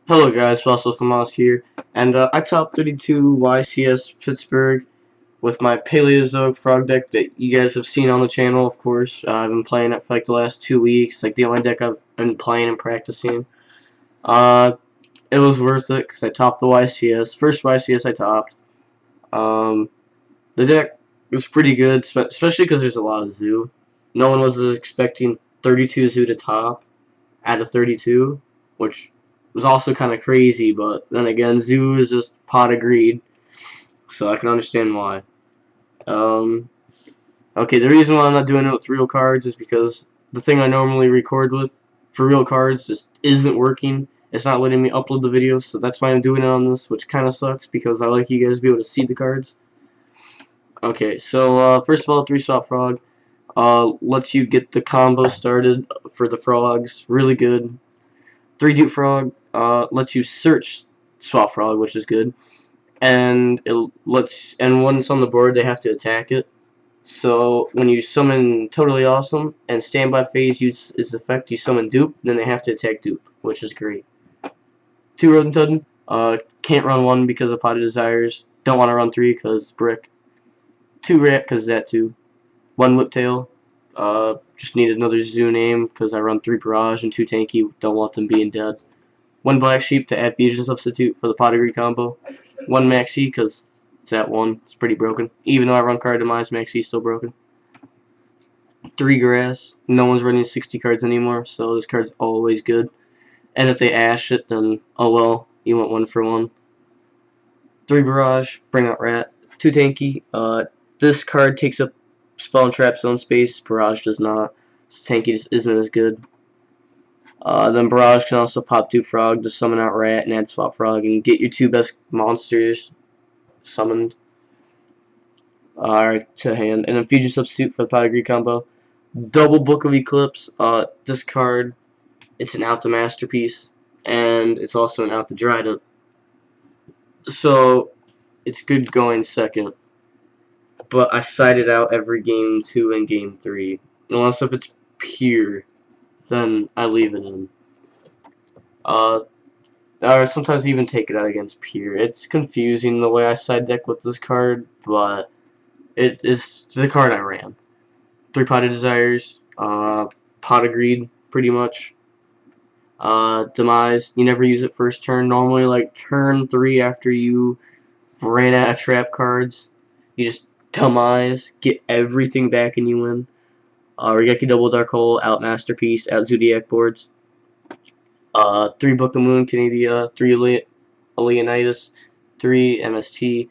Hello guys, Russell Mouse here, and I top 32 Ycs Pittsburgh with my PaleoZooic frog deck that you guys have seen on the channel, of course. I've been playing it for like the last 2 weeks, like the only deck I've been playing and practicing. Uh, it was worth it because I topped the YCS, first YCS I topped. Um, the deck was pretty good, especially because there's a lot of zoo. No one was expecting 32 zoo to top out of 32, which was also kind of crazy, but then again, Zoo is just pot of greed, so I can understand why. Um, okay, the reason why I'm not doing it with real cards is because the thing I normally record with for real cards just isn't working. It's not letting me upload the videos, so that's why I'm doing it on this, which kind of sucks because I like you guys to be able to see the cards. Okay, so first of all, 3-Swap Frog lets you get the combo started for the frogs. Really good. 3-Dupe Frog lets you search Swap Frog, which is good, and once on the board they have to attack it. So when you summon Totally Awesome and Standby Phase use its effect, you summon Dupe, then they have to attack Dupe, which is great. 2 Rodentudden, can't run 1 because of Pot of Desires, don't want to run 3 because Brick. 2 Rat because that too. 1 Whiptail, just need another zoo name because I run 3 Barrage and 2 Tanky, don't want them being dead. 1 Black Sheep to add Fusion Substitute for the Pot of Greed combo. 1 Maxi because it's at 1. It's pretty broken. Even though I run Card Demise, Maxi's still broken. 3 Grass. No one's running 60 cards anymore, so this card's always good. And if they ash it, then oh well, you went 1 for 1. 3 Barrage. Bring out Rat. 2 Tanky. This card takes up Spell and Trap Zone space. Barrage does not. So Tanky just isn't as good. Then Barrage can also pop Dupe Frog to summon out Rat and add Swap Frog and get your 2 best monsters summoned to hand. And then Fusion Substitute for the Pot of Greed combo. Double Book of Eclipse. This card, it's an out the Masterpiece, and it's also an out the Dryad. So it's good going second. But I side it out every game 2 and game 3. Unless if it's pure, then I leave it in. Or sometimes even take it out against pure. It's confusing the way I side deck with this card, but it is the card I ran. 3 Pot of Desires, Pot of Greed, pretty much. Demise, you never use it first turn. Normally, like turn 3 after you ran out of trap cards, you just Demise, get everything back and you win. Regeki Double Dark Hole, out Masterpiece, out Zodiac boards. 3 Book of Moon, Canadia, 3 Leonidas, 3 MST,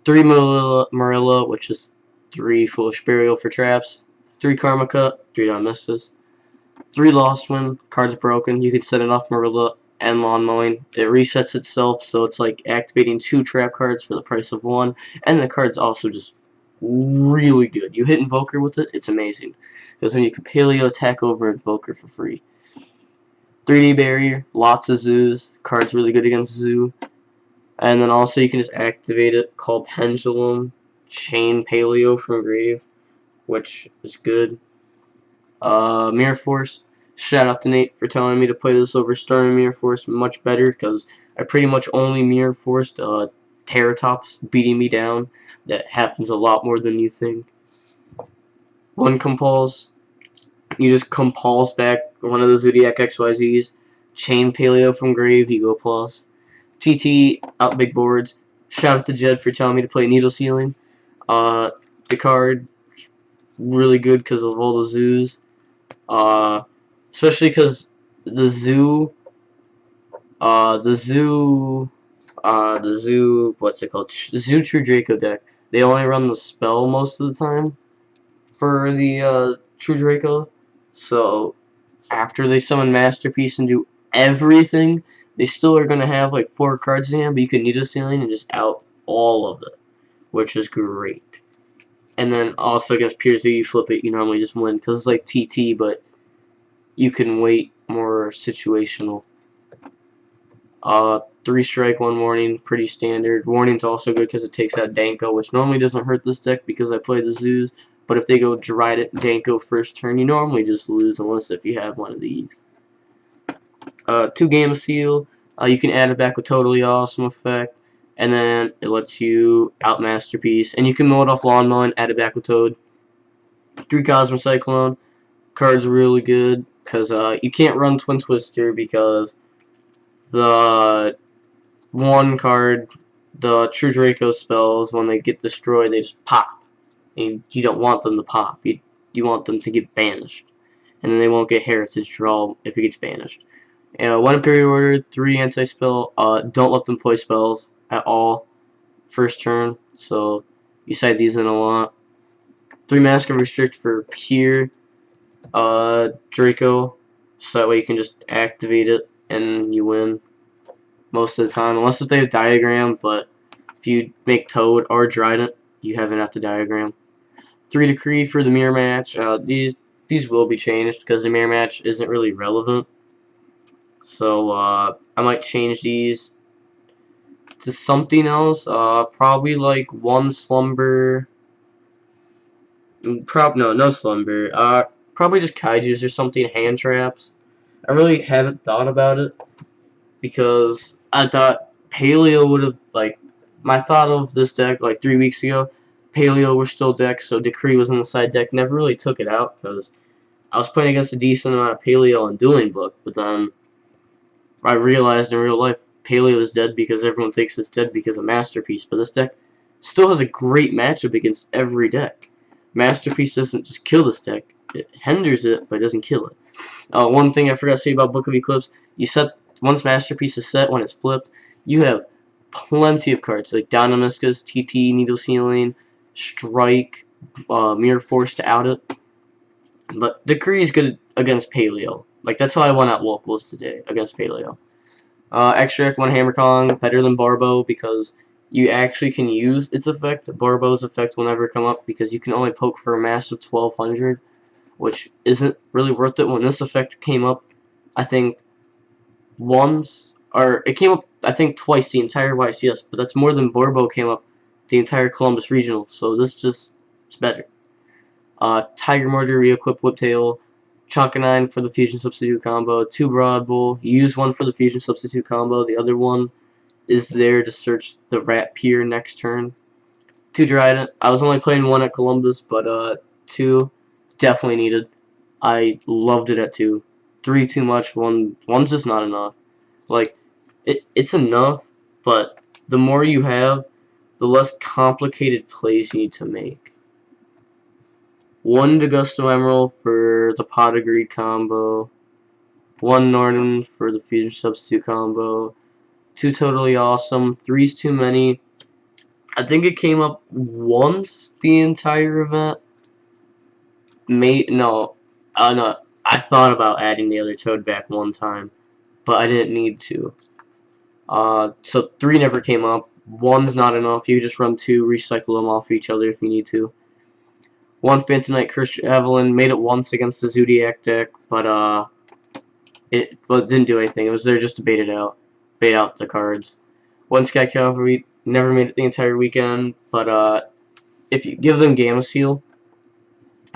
3 Marilla, which is 3 Foolish Burial for traps, 3 Karma Cut, 3 Don't Misses, 3 Lost Wind, card's broken, you can set it off Marilla and Lawn Mowing. It resets itself, so it's like activating 2 trap cards for the price of 1, and the card's also just really good. You hit Invoker with it, it's amazing, because then you can Paleo attack over Invoker for free. 3D Barrier, lots of zoos, card's really good against zoo. And then also you can just activate it, called Pendulum, Chain Paleo from Grave, which is good. Mirror Force, shout out to Nate for telling me to play this over Stormy Mirror Force much better, because I pretty much only Mirror Forced Terratops beating me down. That happens a lot more than you think. 1 Compulse, you just Compulse back one of the Zodiac XYZs, Chain Paleo from Grave, Ego Plus. TT, out big boards. Shout out to Jed for telling me to play Needle Ceiling. The card, really good because of all the zoos. Especially because the zoo, what's it called? The Zoo True Draco deck. They only run the spell most of the time for the True Draco. So after they summon Masterpiece and do everything, they still are going to have like 4 cards in hand, but you can Needle Ceiling and just out all of it, which is great. And then also against PaleoZooics, you flip it, you normally just win, because it's like TT, but you can wait more situational. 3 strike, 1 warning, pretty standard. Warning's also good because it takes out Danko, which normally doesn't hurt this deck because I play the zoos, but if they go Dryad Danko first turn, you normally just lose, unless if you have one of these. 2 Gamma Seal, You can add it back with Totally Awesome effect, and then it lets you out Masterpiece, and you can mold off Lawnmower and add it back with Toad. 3 Cosmo Cyclone. Card's really good, because you can't run Twin Twister because the one card, the True Draco spells, when they get destroyed, they just pop. And you don't want them to pop. You want them to get banished. And then they won't get Heritage Draw if it gets banished. 1 Imperial Order, 3 anti-spell. Don't let them play spells at all first turn, so you side these in a lot. 3 Mask of Restrict for Pure Draco, so that way you can just activate it and you win most of the time, unless if they have Diagram, but if you make Toad or Trident, you have enough to Diagram. 3 Decree for the Mirror Match. These will be changed because the Mirror Match isn't really relevant. So I might change these to something else. Probably like 1 Slumber. No Slumber. Probably just Kaijus or something. Hand Traps. I really haven't thought about it because I thought Paleo would have, like, my thought of this deck like 3 weeks ago. Paleo were still decks, so Decree was in the side deck. Never really took it out because I was playing against a decent amount of Paleo and Dueling Book, but then I realized in real life Paleo is dead because everyone thinks it's dead because of Masterpiece, but this deck still has a great matchup against every deck. Masterpiece doesn't just kill this deck, it hinders it, but it doesn't kill it. One thing I forgot to say about Book of Eclipse, once Masterpiece is set, when it's flipped, you have plenty of cards, like Dynamiscus, TT, Needle Ceiling, Strike, Mirror Force to out it. But Decree is good against Paleo. Like, that's how I won at locals today, against Paleo. Extract 1 Hammer Kong, better than Barbo, because you actually can use its effect. Barbo's effect will never come up, because you can only poke for a massive 1200, which isn't really worth it. When this effect came up, I think once, or it came up, I think twice the entire YCS, but that's more than Barbo came up the entire Columbus Regional, so this just, it's better. Tiger Mortar, Re-Equip Whiptail, Chonkanine for the Fusion Substitute combo, 2 Broad Bull, you use 1 for the Fusion Substitute combo, the other one is there to search the Rat Pier next turn. 2 Trident, I was only playing 1 at Columbus, but 2 definitely needed. I loved it at 2. 3 too much, 1's just not enough. Like, it's enough, but the more you have, the less complicated plays you need to make. 1 Degusto Emerald for the Pot of Greed combo, 1 Norton for the Fusion Substitute combo, 2 Totally Awesome, 3's too many. I think it came up once the entire event. No, I thought about adding the other Toad back one time, but I didn't need to. So 3 never came up. 1's not enough. You just run 2, recycle them off each other if you need to. 1 Phantomite Cursed Javelin, made it once against the Zodiac deck, but it didn't do anything. It was there just to bait out the cards. 1 Sky Cavalry, never made it the entire weekend, but if you give them Gamma Seal,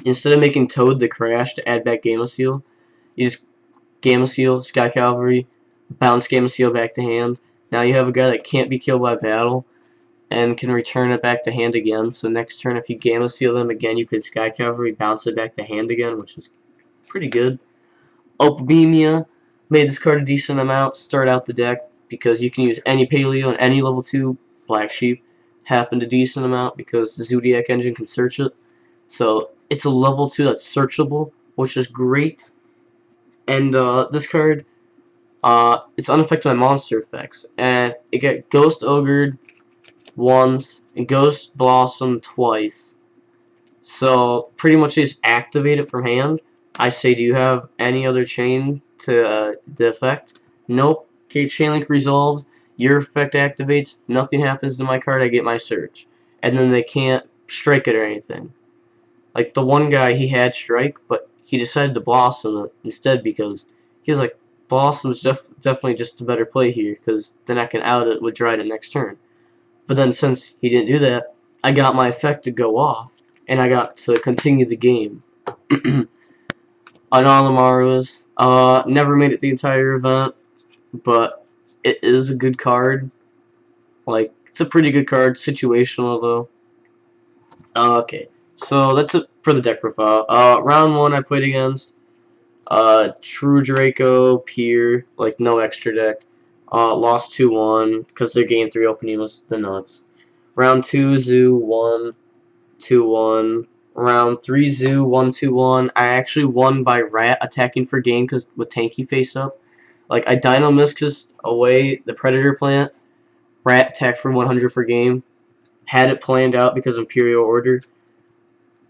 instead of making Toad the Crash to add back Gamma Seal, you just Gamma Seal, Sky Cavalry, bounce Gamma Seal back to hand. Now you have a guy that can't be killed by battle, and can return it back to hand again. So next turn, if you Gamma Seal them again, you could Sky Cavalry, bounce it back to hand again, which is pretty good. Opbemia made this card a decent amount, start out the deck, because you can use any Paleo and any level 2 Black Sheep. Happened a decent amount because the Zodiac engine can search it. So it's a level 2 that's searchable, which is great. And this card, it's unaffected by monster effects. And it got Ghost Ogred once and Ghost Blossom twice. So pretty much just activate it from hand. I say, do you have any other chain to the effect? Nope. Okay, chain link resolves. Your effect activates. Nothing happens to my card. I get my search, and then they can't strike it or anything. Like the one guy, he had strike, but he decided to blossom it instead because he was like, Blossom's definitely just a better play here because then I can out it with Trident next turn. But then since he didn't do that, I got my effect to go off, and I got to continue the game. Anonymous, never made it the entire event, but it is a good card. Like, it's a pretty good card, situational though. Okay, so that's it for the deck profile. Round 1 I played against True Draco, Pier, like no extra deck. Lost 2-1 because their game 3 opening was the nuts. Round 2 Zoo won 2-1. Round 3 Zoo 1-2-1. I actually won by Rat attacking for game because with Tanky face up. Like I Dino Miscus away the Predator plant. Rat attack for 100 for game. Had it planned out because Imperial Order.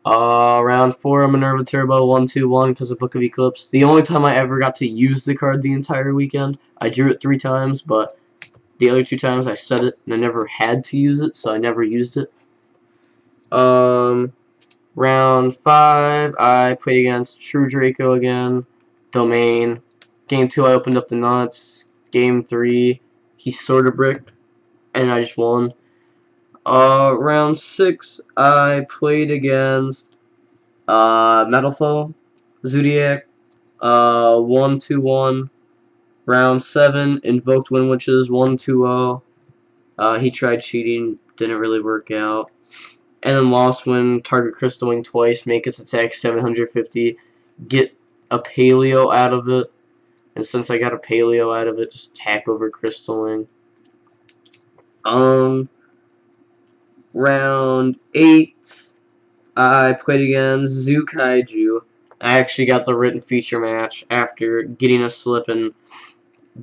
Round 4, Minerva Turbo 1-2-1 because of Book of Eclipse. The only time I ever got to use the card the entire weekend. I drew it 3 times, but the other 2 times I set it and I never had to use it, so I never used it. Round 5, I played against True Draco again. Domain. Game 2, I opened up the nuts. Game 3, he sort of bricked, and I just won. Round 6, I played against Metalfoe, Zodiac, 1-2-1. Round 7, Invoked Wind Witches, 1-2-0. He tried cheating, didn't really work out. And then Lost Wind, target Crystal Wing twice, make its attack 750, get a Paleo out of it. And since I got a Paleo out of it, just attack over Crystal Wing. Round 8, I played against Zoo Kaiju. I actually got the written feature match after getting a slip and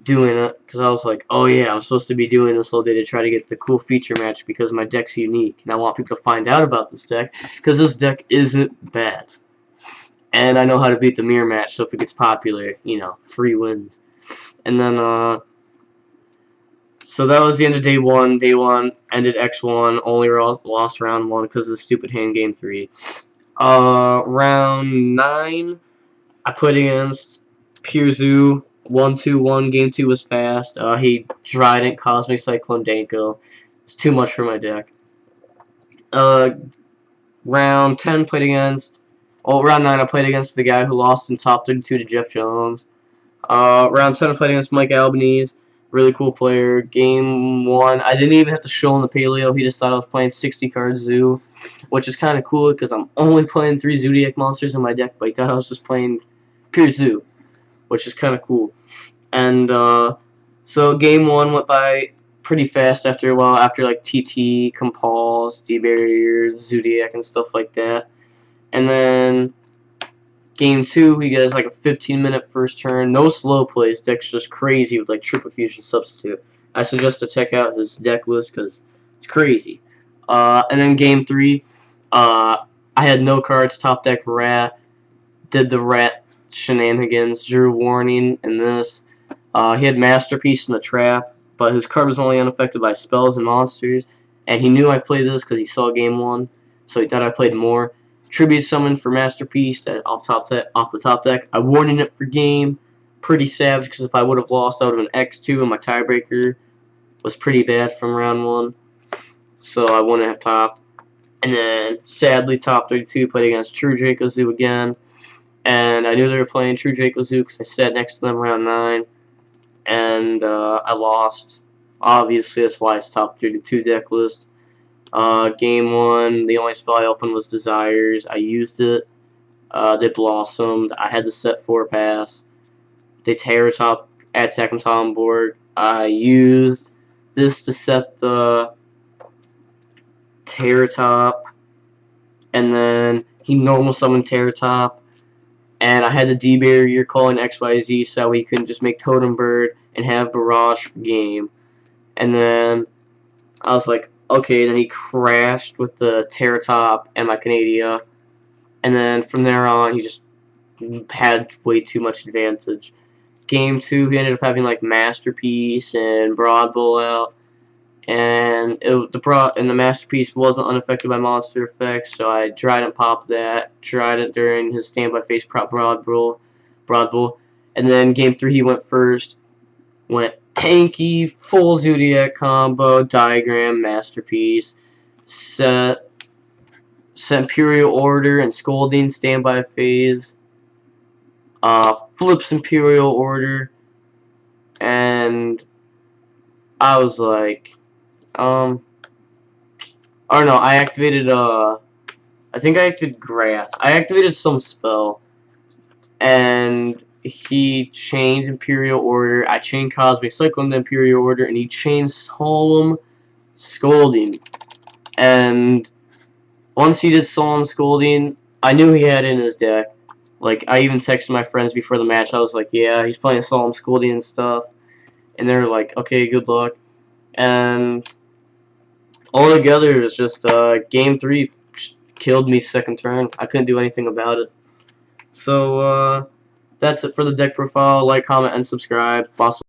doing it, because I was like, oh yeah, I'm supposed to be doing this all day to try to get the cool feature match because my deck's unique, and I want people to find out about this deck, because this deck isn't bad. And I know how to beat the mirror match, so if it gets popular, you know, free wins. And then, so that was the end of day 1. Day 1 ended X1, only lost round 1 because of the stupid hand game 3. Round 9, I played against PaleoZooics 1-2-1. Game 2 was fast. He Trident, Cosmic Cyclone, Danko. It's too much for my deck. Round 10 played against. Oh, round 9 I played against the guy who lost in top 32 to Jeff Jones. Round 10 I played against Mike Albanese. Really cool player. Game 1, I didn't even have to show him the Paleo. He just thought I was playing 60 card Zoo, which is kind of cool because I'm only playing 3 Zodiac monsters in my deck, but he thought I was just playing pure Zoo, which is kind of cool. And so game 1 went by pretty fast after a while, after like TT, Compulse, D-Barriers, Zodiac, and stuff like that. And then game 2, he gets like a 15-minute first turn, no slow plays, deck's just crazy with like Triple Fusion Substitute. I suggest to check out his deck list because it's crazy. And then game 3, I had no cards, top deck Rat, did the Rat shenanigans, drew Warning in this. He had Masterpiece in the Trap, but his card was only unaffected by spells and monsters, and he knew I played this because he saw game 1, so he thought I played more. Tribute Summon for Masterpiece off the top deck. I warned it for game. Pretty savage because if I would have lost, I would have been X2, and my tiebreaker was pretty bad from round 1, so I wouldn't have topped. And then sadly, top 32 played against True Draco Zoo again, and I knew they were playing True Draco Zoo because I sat next to them round 9, and I lost. Obviously, that's why it's top 32 deck list. Game 1, the only spell I opened was Desires. I used it. They blossomed. I had to set 4 pass. They Terratop Attack on Tom board. I used this to set the Terratop, and then he normal summoned Terratop, and I had the D-Barrier Colling XYZ so he couldn't just make Totem Bird and have Barrage for game. And then I was like, okay, then he crashed with the Terratop and my Canadia, and then from there on, he just had way too much advantage. Game 2, he ended up having like Masterpiece and Broad Bull out, and the Masterpiece wasn't unaffected by monster effects, so I Trident popped that, Trident during his standby phase prop Broad Bull, and then Game 3 he went first, went tanky, full Zodiac combo, Diagram, Masterpiece, set Imperial Order and Scolding, standby phase, flips Imperial Order, and I was like, or no, I activated, I think I activated Grass. I activated some spell, and he changed Imperial Order. I chained Cosmic Cyclone to Imperial Order, and he chained Solemn Scolding. And once he did Solemn Scolding, I knew he had it in his deck. Like, I even texted my friends before the match. I was like, yeah, he's playing Solemn Scolding and stuff. And they're like, okay, good luck. And all together, it was just game 3 killed me second turn. I couldn't do anything about it. So, that's it for the deck profile. Like, comment, and subscribe. Fossil